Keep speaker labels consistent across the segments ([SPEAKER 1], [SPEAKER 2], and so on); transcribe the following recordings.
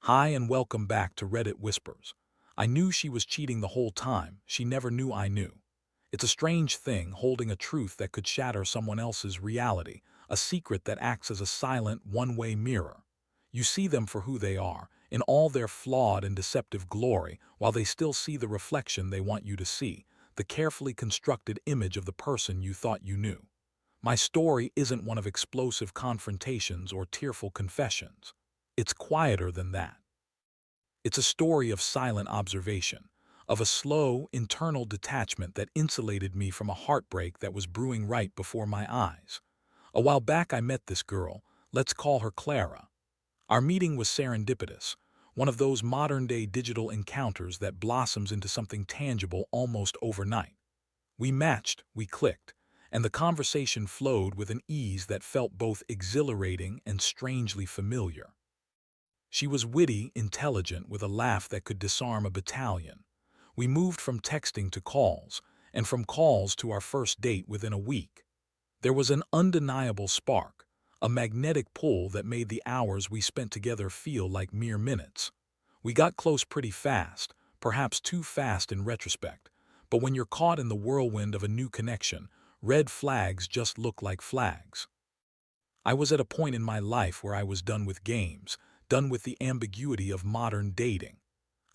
[SPEAKER 1] Hi and welcome back to Reddit Whispers. I knew she was cheating the whole time, she never knew I knew. It's a strange thing holding a truth that could shatter someone else's reality, a secret that acts as a silent, one-way mirror. You see them for who they are, in all their flawed and deceptive glory, while they still see the reflection they want you to see, the carefully constructed image of the person you thought you knew. My story isn't one of explosive confrontations or tearful confessions. It's quieter than that. It's a story of silent observation, of a slow, internal detachment that insulated me from a heartbreak that was brewing right before my eyes. A while back I met this girl, let's call her Clara. Our meeting was serendipitous, one of those modern-day digital encounters that blossoms into something tangible almost overnight. We matched, we clicked, and the conversation flowed with an ease that felt both exhilarating and strangely familiar. She was witty, intelligent, with a laugh that could disarm a battalion. We moved from texting to calls, and from calls to our first date within a week. There was an undeniable spark, a magnetic pull that made the hours we spent together feel like mere minutes. We got close pretty fast, perhaps too fast in retrospect, but when you're caught in the whirlwind of a new connection, red flags just look like flags. I was at a point in my life where I was done with games, done with the ambiguity of modern dating.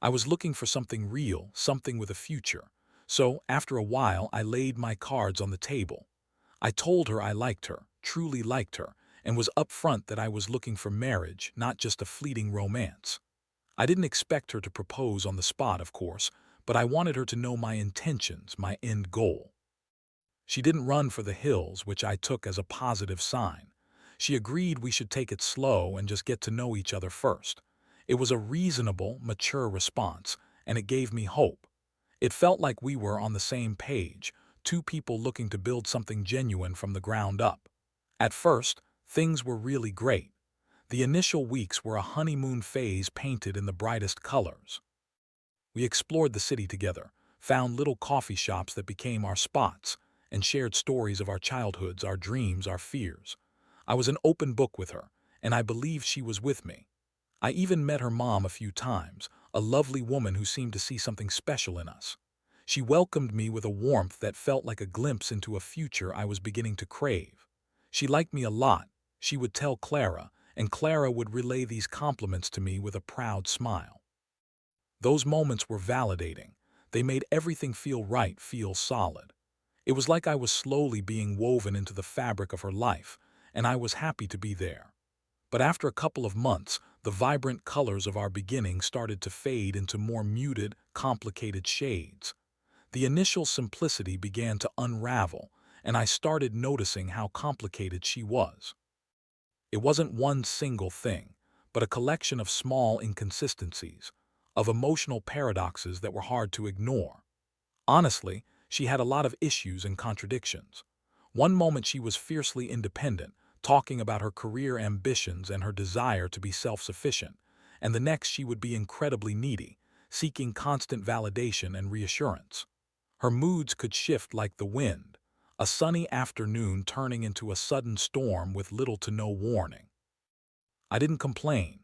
[SPEAKER 1] I was looking for something real, something with a future. So, after a while, I laid my cards on the table. I told her I liked her, truly liked her, and was upfront that I was looking for marriage, not just a fleeting romance. I didn't expect her to propose on the spot, of course, but I wanted her to know my intentions, my end goal. She didn't run for the hills, which I took as a positive sign. She agreed we should take it slow and just get to know each other first. It was a reasonable, mature response, and it gave me hope. It felt like we were on the same page, two people looking to build something genuine from the ground up. At first, things were really great. The initial weeks were a honeymoon phase painted in the brightest colors. We explored the city together, found little coffee shops that became our spots, and shared stories of our childhoods, our dreams, our fears. I was an open book with her, and I believed she was with me. I even met her mom a few times, a lovely woman who seemed to see something special in us. She welcomed me with a warmth that felt like a glimpse into a future I was beginning to crave. She liked me a lot, she would tell Clara, and Clara would relay these compliments to me with a proud smile. Those moments were validating. They made everything feel right, feel solid. It was like I was slowly being woven into the fabric of her life, and I was happy to be there. But after a couple of months, the vibrant colors of our beginning started to fade into more muted, complicated shades. The initial simplicity began to unravel, and I started noticing how complicated she was. It wasn't one single thing, but a collection of small inconsistencies, of emotional paradoxes that were hard to ignore. Honestly, she had a lot of issues and contradictions. One moment she was fiercely independent, talking about her career ambitions and her desire to be self-sufficient, and the next she would be incredibly needy, seeking constant validation and reassurance. Her moods could shift like the wind, a sunny afternoon turning into a sudden storm with little to no warning. I didn't complain.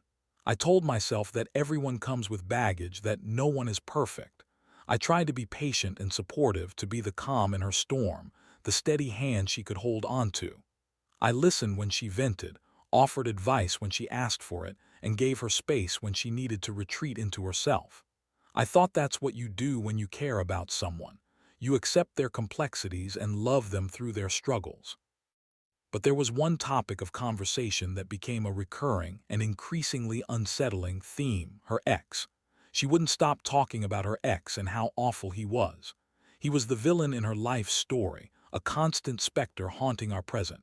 [SPEAKER 1] I told myself that everyone comes with baggage, that no one is perfect. I tried to be patient and supportive, to be the calm in her storm, the steady hand she could hold onto. I listened when she vented, offered advice when she asked for it, and gave her space when she needed to retreat into herself. I thought that's what you do when you care about someone. You accept their complexities and love them through their struggles. But there was one topic of conversation that became a recurring and increasingly unsettling theme: her ex. She wouldn't stop talking about her ex and how awful he was. He was the villain in her life story, a constant specter haunting our present.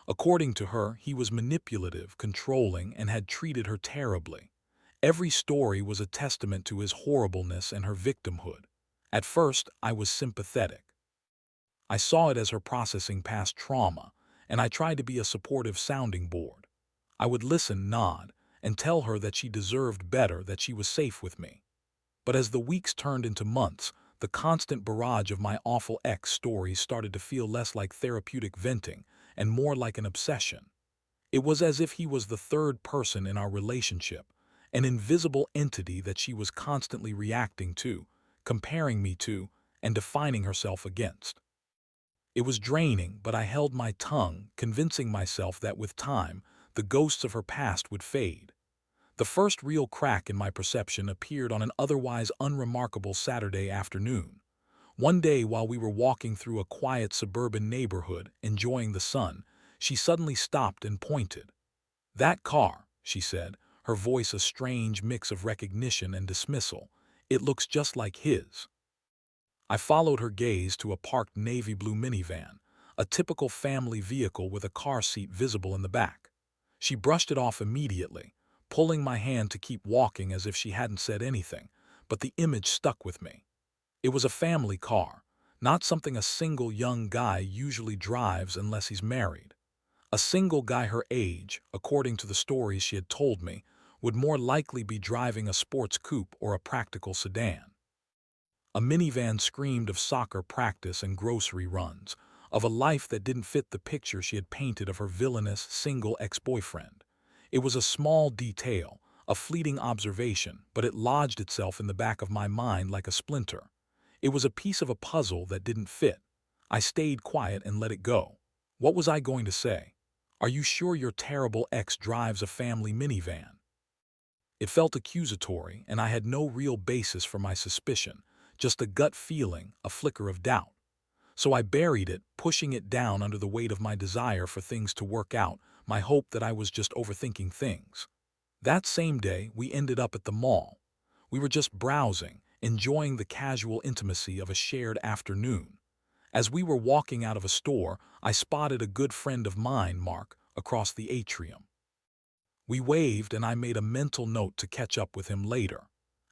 [SPEAKER 1] According to her, he was manipulative, controlling, and had treated her terribly. Every story was a testament to his horribleness and her victimhood. At first, I was sympathetic. I saw it as her processing past trauma, and I tried to be a supportive sounding board. I would listen, nod, and tell her that she deserved better, that she was safe with me. But as the weeks turned into months, the constant barrage of my awful ex stories started to feel less like therapeutic venting and more like an obsession. It was as if he was the third person in our relationship, an invisible entity that she was constantly reacting to, comparing me to, and defining herself against. It was draining, but I held my tongue, convincing myself that with time, the ghosts of her past would fade. The first real crack in my perception appeared on an otherwise unremarkable Saturday afternoon. One day while we were walking through a quiet suburban neighborhood, enjoying the sun, she suddenly stopped and pointed. "That car," she said, her voice a strange mix of recognition and dismissal. "It looks just like his." I followed her gaze to a parked navy blue minivan, a typical family vehicle with a car seat visible in the back. She brushed it off immediately, pulling my hand to keep walking as if she hadn't said anything, but the image stuck with me. It was a family car, not something a single young guy usually drives unless he's married. A single guy her age, according to the stories she had told me, would more likely be driving a sports coupe or a practical sedan. A minivan screamed of soccer practice and grocery runs, of a life that didn't fit the picture she had painted of her villainous, single ex-boyfriend. It was a small detail, a fleeting observation, but it lodged itself in the back of my mind like a splinter. It was a piece of a puzzle that didn't fit. I stayed quiet and let it go. What was I going to say? "Are you sure your terrible ex drives a family minivan?" It felt accusatory, and I had no real basis for my suspicion, just a gut feeling, a flicker of doubt. So I buried it, pushing it down under the weight of my desire for things to work out, my hope that I was just overthinking things. That same day, we ended up at the mall. We were just browsing, enjoying the casual intimacy of a shared afternoon. As we were walking out of a store, I spotted a good friend of mine, Mark, across the atrium. We waved, and I made a mental note to catch up with him later.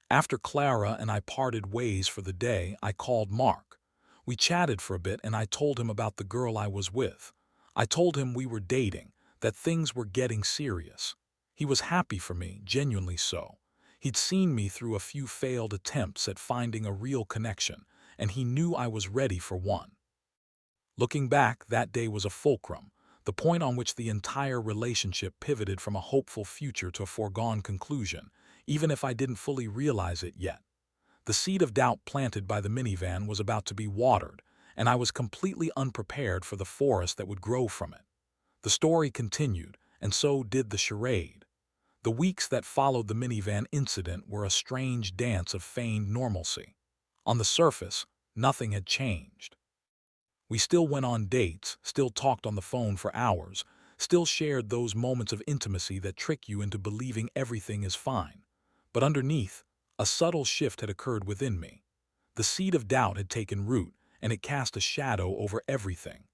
[SPEAKER 1] After Clara and I parted ways for the day, I called Mark. We chatted for a bit, and I told him about the girl I was with. I told him we were dating, that things were getting serious. He was happy for me, genuinely so. He'd seen me through a few failed attempts at finding a real connection, and he knew I was ready for one. Looking back, that day was a fulcrum, the point on which the entire relationship pivoted from a hopeful future to a foregone conclusion, even if I didn't fully realize it yet. The seed of doubt planted by the minivan was about to be watered, and I was completely unprepared for the forest that would grow from it. The story continued, and so did the charade. The weeks that followed the minivan incident were a strange dance of feigned normalcy. On the surface, nothing had changed. We still went on dates, still talked on the phone for hours, still shared those moments of intimacy that trick you into believing everything is fine. But underneath, a subtle shift had occurred within me. The seed of doubt had taken root, and it cast a shadow over everything.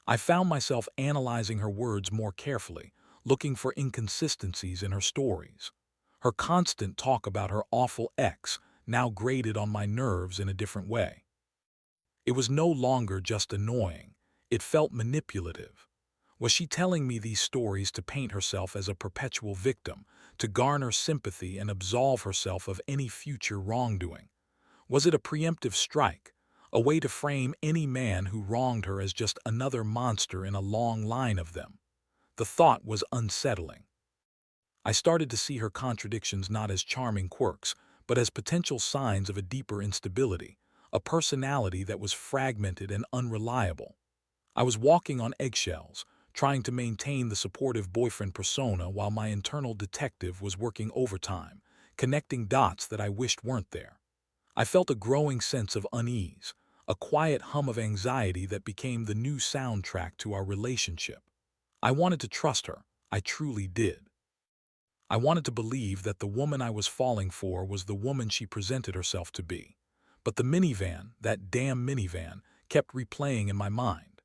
[SPEAKER 1] I found myself analyzing her words more carefully, looking for inconsistencies in her stories. Her constant talk about her awful ex now grated on my nerves in a different way. It was no longer just annoying. It felt manipulative. Was she telling me these stories to paint herself as a perpetual victim, to garner sympathy and absolve herself of any future wrongdoing? Was it a preemptive strike, a way to frame any man who wronged her as just another monster in a long line of them? The thought was unsettling. I started to see her contradictions not as charming quirks, but as potential signs of a deeper instability, a personality that was fragmented and unreliable. I was walking on eggshells, trying to maintain the supportive boyfriend persona while my internal detective was working overtime, connecting dots that I wished weren't there. I felt a growing sense of unease, a quiet hum of anxiety that became the new soundtrack to our relationship. I wanted to trust her, I truly did. I wanted to believe that the woman I was falling for was the woman she presented herself to be. But the minivan, that damn minivan, kept replaying in my mind.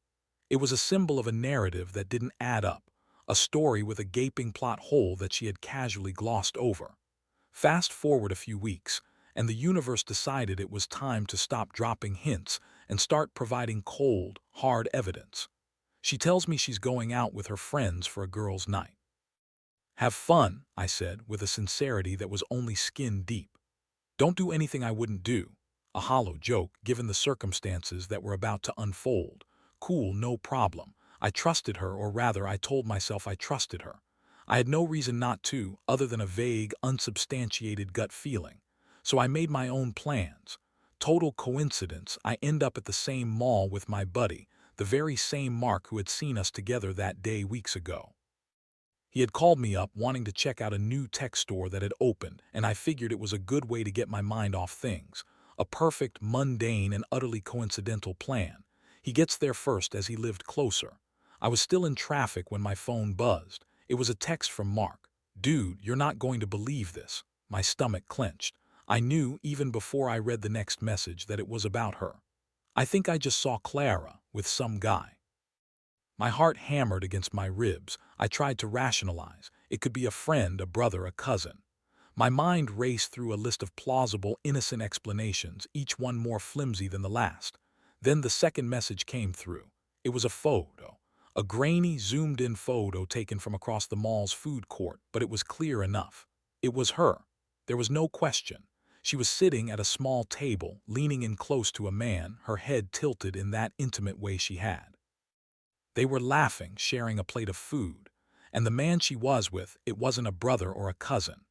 [SPEAKER 1] It was a symbol of a narrative that didn't add up, a story with a gaping plot hole that she had casually glossed over. Fast forward a few weeks, and the universe decided it was time to stop dropping hints and start providing cold, hard evidence. She tells me she's going out with her friends for a girls' night. "Have fun," I said, with a sincerity that was only skin deep. "Don't do anything I wouldn't do." A hollow joke, given the circumstances that were about to unfold. Cool, no problem. I trusted her, or rather, I told myself I trusted her. I had no reason not to, other than a vague, unsubstantiated gut feeling. So I made my own plans. Total coincidence, I end up at the same mall with my buddy, the very same Mark who had seen us together that day weeks ago. He had called me up wanting to check out a new tech store that had opened, and I figured it was a good way to get my mind off things. A perfect, mundane, and utterly coincidental plan. He gets there first as he lived closer. I was still in traffic when my phone buzzed. It was a text from Mark. "Dude, you're not going to believe this." My stomach clenched. I knew, even before I read the next message, that it was about her. "I think I just saw Clara with some guy." My heart hammered against my ribs. I tried to rationalize. It could be a friend, a brother, a cousin. My mind raced through a list of plausible, innocent explanations, each one more flimsy than the last. Then the second message came through. It was a photo. A grainy, zoomed-in photo taken from across the mall's food court, but it was clear enough. It was her. There was no question. She was sitting at a small table, leaning in close to a man, her head tilted in that intimate way she had. They were laughing, sharing a plate of food. And the man she was with, it wasn't a brother or a cousin.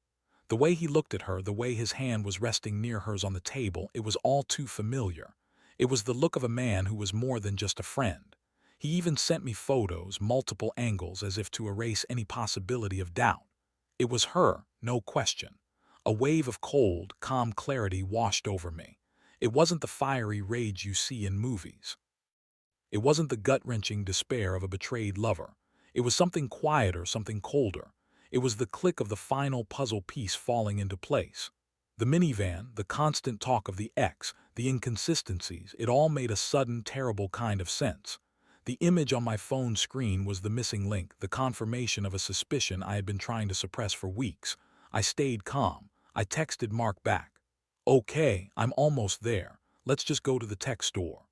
[SPEAKER 1] The way he looked at her, the way his hand was resting near hers on the table, it was all too familiar. It was the look of a man who was more than just a friend. He even sent me photos, multiple angles, as if to erase any possibility of doubt. It was her, no question. A wave of cold, calm clarity washed over me. It wasn't the fiery rage you see in movies. It wasn't the gut-wrenching despair of a betrayed lover. It was something quieter, something colder. It was the click of the final puzzle piece falling into place. The minivan, the constant talk of the ex, the inconsistencies, it all made a sudden, terrible kind of sense. The image on my phone screen was the missing link, the confirmation of a suspicion I had been trying to suppress for weeks. I stayed calm. I texted Mark back. "Okay, I'm almost there. Let's just go to the tech store."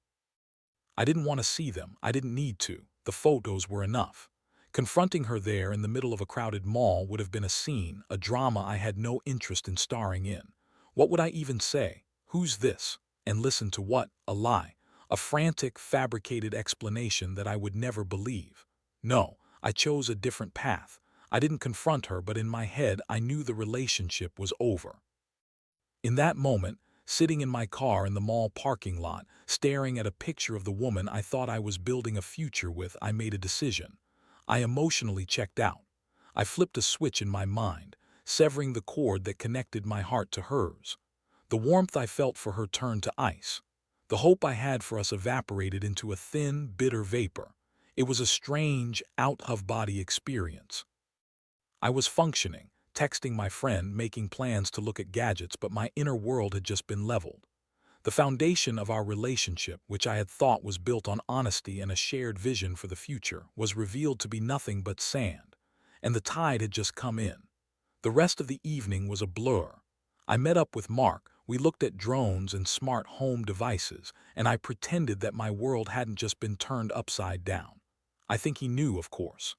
[SPEAKER 1] I didn't want to see them. I didn't need to. The photos were enough. Confronting her there in the middle of a crowded mall would have been a scene, a drama I had no interest in starring in. What would I even say? "Who's this?" And listen to what? A lie. A frantic, fabricated explanation that I would never believe. No, I chose a different path. I didn't confront her, but in my head I knew the relationship was over. In that moment, sitting in my car in the mall parking lot, staring at a picture of the woman I thought I was building a future with, I made a decision. I emotionally checked out. I flipped a switch in my mind, severing the cord that connected my heart to hers. The warmth I felt for her turned to ice. The hope I had for us evaporated into a thin, bitter vapor. It was a strange, out-of-body experience. I was functioning, texting my friend, making plans to look at gadgets, but my inner world had just been leveled. The foundation of our relationship, which I had thought was built on honesty and a shared vision for the future, was revealed to be nothing but sand. And the tide had just come in. The rest of the evening was a blur. I met up with Mark, we looked at drones and smart home devices, and I pretended that my world hadn't just been turned upside down. I think he knew, of course.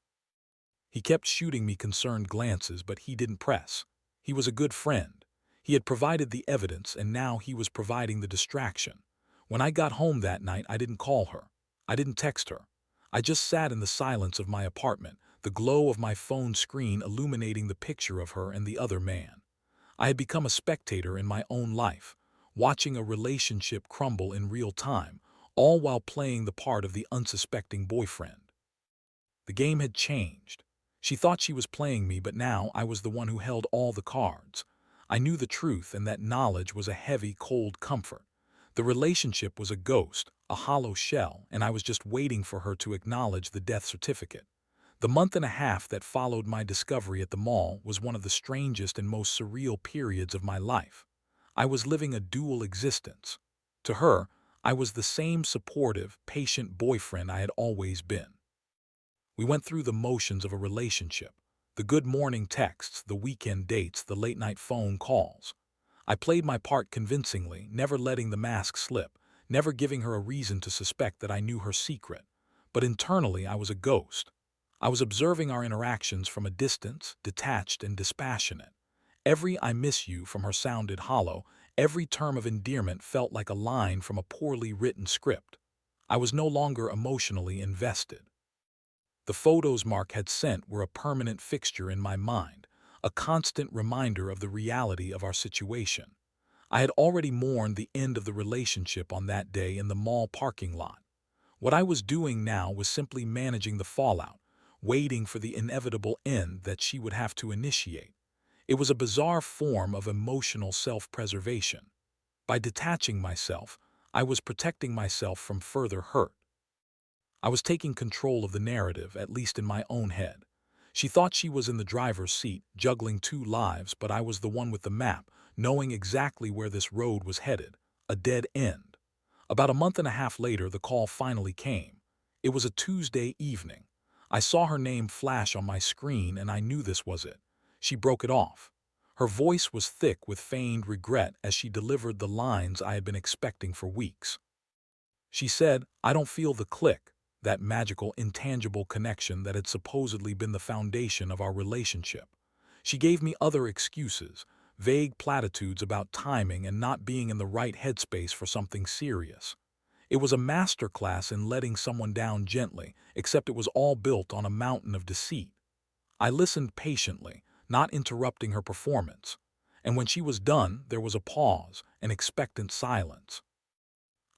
[SPEAKER 1] He kept shooting me concerned glances, but he didn't press. He was a good friend. He had provided the evidence, and now he was providing the distraction. When I got home that night, I didn't call her. I didn't text her. I just sat in the silence of my apartment, the glow of my phone screen illuminating the picture of her and the other man. I had become a spectator in my own life, watching a relationship crumble in real time, all while playing the part of the unsuspecting boyfriend. The game had changed. She thought she was playing me, but now I was the one who held all the cards. I knew the truth, and that knowledge was a heavy, cold comfort. The relationship was a ghost, a hollow shell, and I was just waiting for her to acknowledge the death certificate. The month and a half that followed my discovery at the mall was one of the strangest and most surreal periods of my life. I was living a dual existence. To her, I was the same supportive, patient boyfriend I had always been. We went through the motions of a relationship, the good morning texts, the weekend dates, the late-night phone calls. I played my part convincingly, never letting the mask slip, never giving her a reason to suspect that I knew her secret. But internally, I was a ghost. I was observing our interactions from a distance, detached and dispassionate. Every "I miss you" from her sounded hollow, every term of endearment felt like a line from a poorly written script. I was no longer emotionally invested. The photos Mark had sent were a permanent fixture in my mind, a constant reminder of the reality of our situation. I had already mourned the end of the relationship on that day in the mall parking lot. What I was doing now was simply managing the fallout, waiting for the inevitable end that she would have to initiate. It was a bizarre form of emotional self-preservation. By detaching myself, I was protecting myself from further hurt. I was taking control of the narrative, at least in my own head. She thought she was in the driver's seat, juggling two lives, but I was the one with the map, knowing exactly where this road was headed, a dead end. About a month and a half later, the call finally came. It was a Tuesday evening. I saw her name flash on my screen and I knew this was it. She broke it off. Her voice was thick with feigned regret as she delivered the lines I had been expecting for weeks. She said, "I don't feel the click," that magical, intangible connection that had supposedly been the foundation of our relationship. She gave me other excuses, vague platitudes about timing and not being in the right headspace for something serious. It was a masterclass in letting someone down gently, except it was all built on a mountain of deceit. I listened patiently, not interrupting her performance. And when she was done, there was a pause, an expectant silence.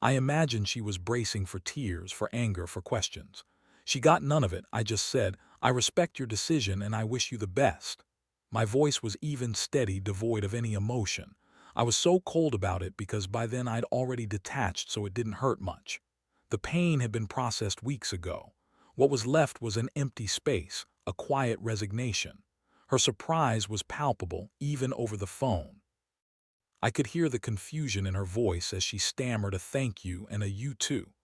[SPEAKER 1] I imagined she was bracing for tears, for anger, for questions. She got none of it. I just said, "I respect your decision and I wish you the best." My voice was even, steady, devoid of any emotion. I was so cold about it because by then I'd already detached, so it didn't hurt much. The pain had been processed weeks ago. What was left was an empty space, a quiet resignation. Her surprise was palpable, even over the phone. I could hear the confusion in her voice as she stammered a thank you and a you too.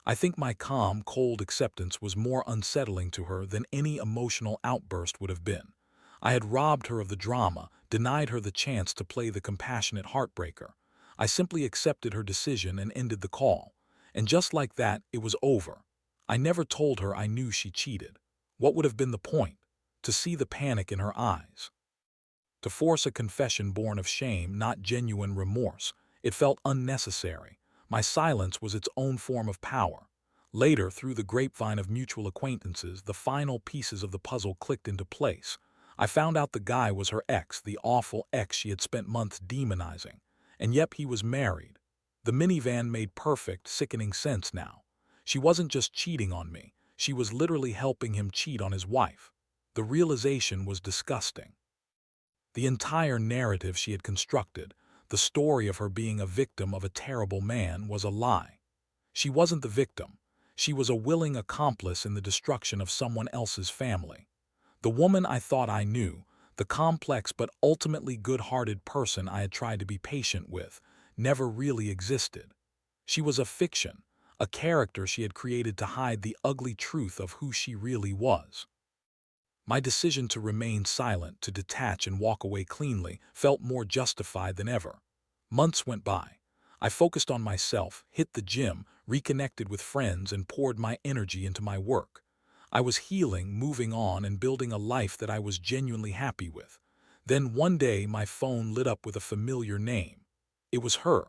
[SPEAKER 1] I think my calm, cold acceptance was more unsettling to her than any emotional outburst would have been. I had robbed her of the drama, denied her the chance to play the compassionate heartbreaker. I simply accepted her decision and ended the call. And just like that, it was over. I never told her I knew she cheated. What would have been the point? To see the panic in her eyes. To force a confession born of shame, not genuine remorse. It felt unnecessary. My silence was its own form of power. Later, through the grapevine of mutual acquaintances, the final pieces of the puzzle clicked into place. I found out the guy was her ex, the awful ex she had spent months demonizing. And yep, he was married. The minivan made perfect, sickening sense now. She wasn't just cheating on me. She was literally helping him cheat on his wife. The realization was disgusting. The entire narrative she had constructed, the story of her being a victim of a terrible man, was a lie. She wasn't the victim. She was a willing accomplice in the destruction of someone else's family. The woman I thought I knew, the complex but ultimately good-hearted person I had tried to be patient with, never really existed. She was a fiction, a character she had created to hide the ugly truth of who she really was. My decision to remain silent, to detach and walk away cleanly, felt more justified than ever. Months went by. I focused on myself, hit the gym, reconnected with friends, and poured my energy into my work. I was healing, moving on, and building a life that I was genuinely happy with. Then one day my phone lit up with a familiar name. It was her.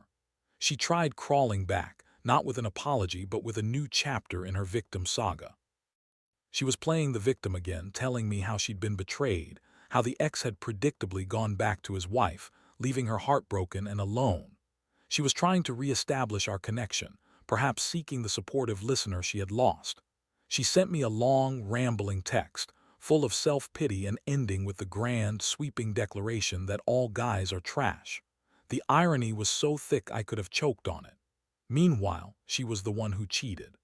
[SPEAKER 1] She tried crawling back, not with an apology but with a new chapter in her victim saga. She was playing the victim again, telling me how she'd been betrayed, how the ex had predictably gone back to his wife, leaving her heartbroken and alone. She was trying to reestablish our connection, perhaps seeking the supportive listener she had lost. She sent me a long, rambling text, full of self-pity and ending with the grand, sweeping declaration that all guys are trash. The irony was so thick I could have choked on it. Meanwhile, she was the one who cheated.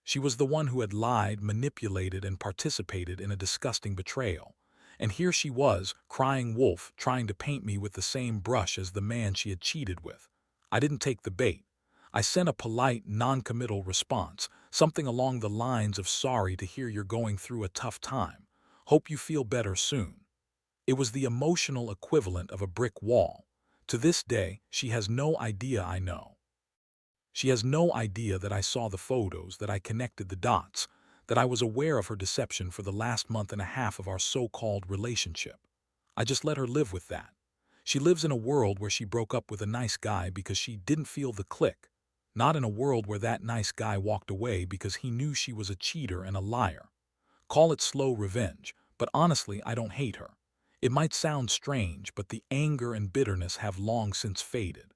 [SPEAKER 1] She was the one who had lied, manipulated, and participated in a disgusting betrayal. And here she was, crying wolf, trying to paint me with the same brush as the man she had cheated with. I didn't take the bait. I sent a polite, non-committal response, something along the lines of "Sorry to hear you're going through a tough time. Hope you feel better soon." It was the emotional equivalent of a brick wall. To this day, she has no idea I know. She has no idea that I saw the photos, that I connected the dots, that I was aware of her deception for the last month and a half of our so-called relationship. I just let her live with that. She lives in a world where she broke up with a nice guy because she didn't feel the click, not in a world where that nice guy walked away because he knew she was a cheater and a liar. Call it slow revenge, but honestly, I don't hate her. It might sound strange, but the anger and bitterness have long since faded.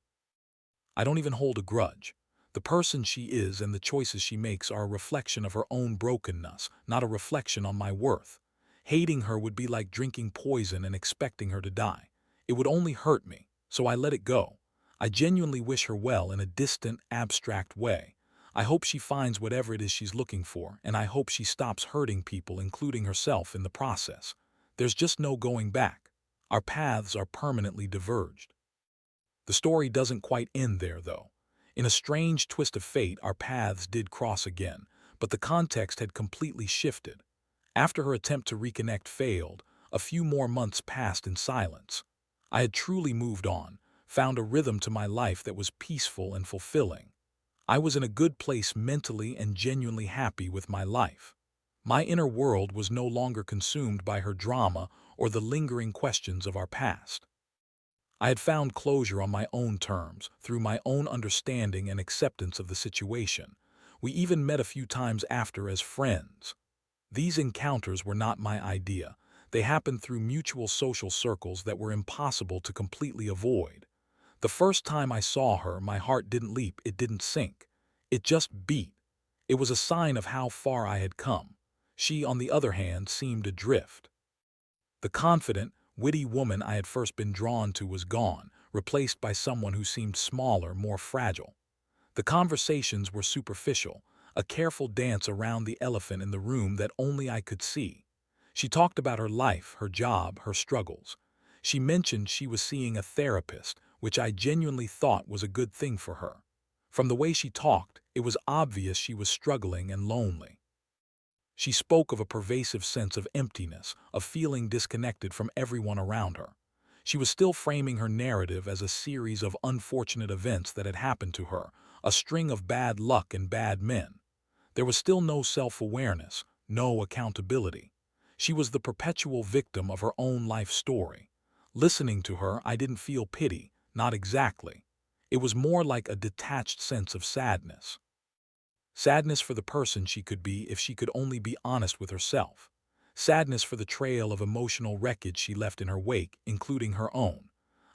[SPEAKER 1] I don't even hold a grudge. The person she is and the choices she makes are a reflection of her own brokenness, not a reflection on my worth. Hating her would be like drinking poison and expecting her to die. It would only hurt me, so I let it go. I genuinely wish her well in a distant, abstract way. I hope she finds whatever it is she's looking for, and I hope she stops hurting people, including herself, in the process. There's just no going back. Our paths are permanently diverged. The story doesn't quite end there, though. In a strange twist of fate, our paths did cross again, but the context had completely shifted. After her attempt to reconnect failed, a few more months passed in silence. I had truly moved on, found a rhythm to my life that was peaceful and fulfilling. I was in a good place mentally and genuinely happy with my life. My inner world was no longer consumed by her drama or the lingering questions of our past. I had found closure on my own terms, through my own understanding and acceptance of the situation. We even met a few times after as friends. These encounters were not my idea. They happened through mutual social circles that were impossible to completely avoid. The first time I saw her, my heart didn't leap, it didn't sink. It just beat. It was a sign of how far I had come. She, on the other hand, seemed adrift. The confident, witty woman I had first been drawn to was gone, replaced by someone who seemed smaller, more fragile. The conversations were superficial, a careful dance around the elephant in the room that only I could see. She talked about her life, her job, her struggles. She mentioned she was seeing a therapist, which I genuinely thought was a good thing for her. From the way she talked, it was obvious she was struggling and lonely. She spoke of a pervasive sense of emptiness, of feeling disconnected from everyone around her. She was still framing her narrative as a series of unfortunate events that had happened to her, a string of bad luck and bad men. There was still no self-awareness, no accountability. She was the perpetual victim of her own life story. Listening to her, I didn't feel pity, not exactly. It was more like a detached sense of sadness. Sadness for the person she could be if she could only be honest with herself. Sadness for the trail of emotional wreckage she left in her wake, including her own.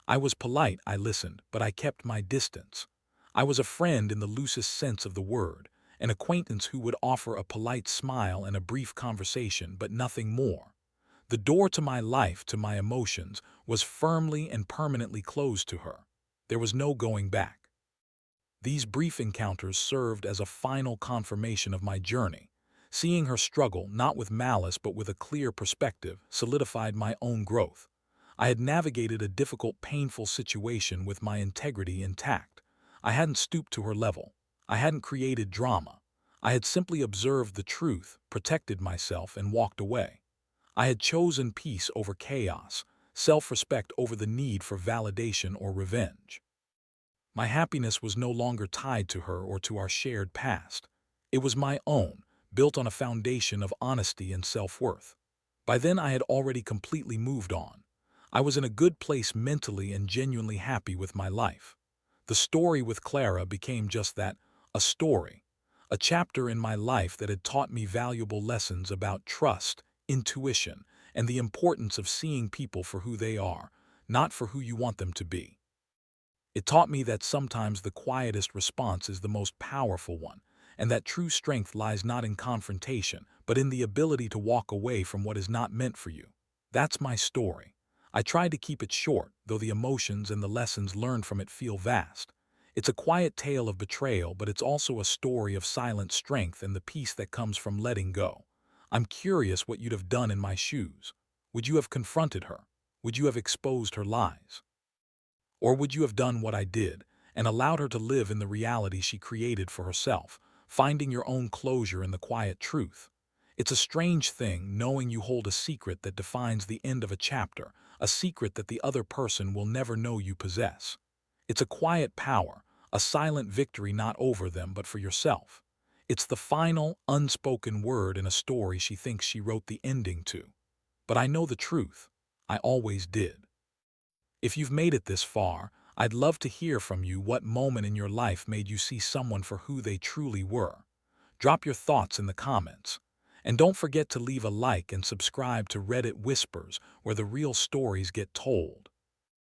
[SPEAKER 1] I was polite, I listened, but I kept my distance. I was a friend in the loosest sense of the word, an acquaintance who would offer a polite smile and a brief conversation, but nothing more. The door to my life, to my emotions, was firmly and permanently closed to her. There was no going back. These brief encounters served as a final confirmation of my journey. Seeing her struggle, not with malice but with a clear perspective, solidified my own growth. I had navigated a difficult, painful situation with my integrity intact. I hadn't stooped to her level. I hadn't created drama. I had simply observed the truth, protected myself, and walked away. I had chosen peace over chaos, self-respect over the need for validation or revenge. My happiness was no longer tied to her or to our shared past. It was my own, built on a foundation of honesty and self-worth. By then I had already completely moved on. I was in a good place mentally and genuinely happy with my life. The story with Clara became just that, a story. A chapter in my life that had taught me valuable lessons about trust, intuition, and the importance of seeing people for who they are, not for who you want them to be. It taught me that sometimes the quietest response is the most powerful one, and that true strength lies not in confrontation, but in the ability to walk away from what is not meant for you. That's my story. I tried to keep it short, though the emotions and the lessons learned from it feel vast. It's a quiet tale of betrayal, but it's also a story of silent strength and the peace that comes from letting go. I'm curious what you'd have done in my shoes. Would you have confronted her? Would you have exposed her lies? Or would you have done what I did and allowed her to live in the reality she created for herself, finding your own closure in the quiet truth? It's a strange thing knowing you hold a secret that defines the end of a chapter, a secret that the other person will never know you possess. It's a quiet power, a silent victory not over them but for yourself. It's the final, unspoken word in a story she thinks she wrote the ending to. But I know the truth. I always did. If you've made it this far, I'd love to hear from you what moment in your life made you see someone for who they truly were. Drop your thoughts in the comments. And don't forget to leave a like and subscribe to Reddit Whispers, where the real stories get told.